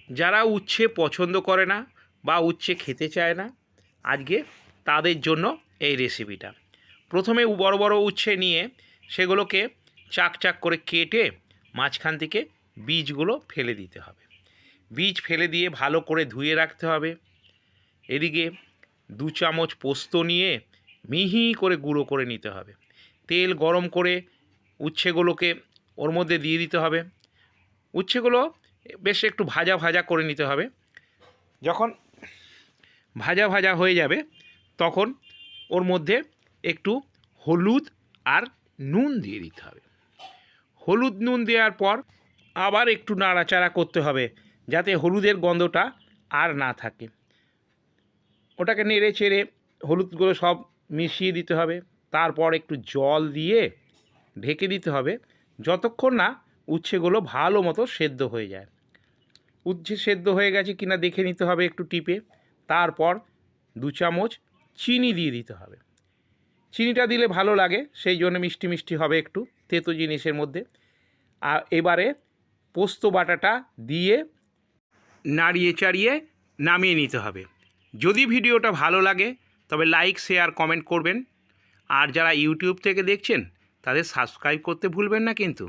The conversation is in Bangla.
যারা উচ্ছে পছন্দ করে না বা উচ্ছে খেতে চায় না, আজকে তাদের জন্য এই রেসিপিটা। প্রথমে বড় বড় উচ্ছে নিয়ে সেগুলোকে চাক চাক করে কেটে মাঝখান থেকে বীজগুলো ফেলে দিতে হবে। বীজ ফেলে দিয়ে ভালো করে ধুয়ে রাখতে হবে। এদিকে 2 চামচ পোস্ত নিয়ে মিহি করে গুঁড়ো করে নিতে হবে। তেল গরম করে উচ্ছেগুলোকে ওর মধ্যে দিয়ে দিতে হবে। উচ্ছেগুলো বেশ একটু ভাজা ভাজা করে নিতে হবে। যখন ভাজা ভাজা হয়ে যাবে তখন ওর মধ্যে একটু হলুদ আর নুন দিয়ে দিতে হবে। হলুদ নুন দেওয়ার পর আবার একটু নাড়াচাড়া করতে হবে যাতে হলুদের গন্ধটা আর না থাকে। ওটাকে নেড়ে চেড়ে হলুদগুলো সব মিশিয়ে দিতে হবে। তারপর একটু জল দিয়ে ঢেকে দিতে হবে যতক্ষণ না উচ্ছেগুলো ভালো মতো সেদ্ধ হয়ে যায়। উচ্ছে সেদ্ধ হয়ে গেছে কিনা দেখে নিতে হবে একটু টিপে। তারপর 2 চামচ চিনি দিয়ে দিতে হবে। চিনিটা দিলে ভালো লাগে, সেই জন্য মিষ্টি মিষ্টি হবে একটু তেতো জিনিসের মধ্যে। আর এবারে পোস্ত বাটাটা দিয়ে নাড়িয়ে চাড়িয়ে নামিয়ে নিতে হবে। যদি ভিডিওটা ভালো লাগে তবে লাইক শেয়ার কমেন্ট করবেন। আর যারা ইউটিউব থেকে দেখছেন তাদের সাবস্ক্রাইব করতে ভুলবেন না কিন্তু।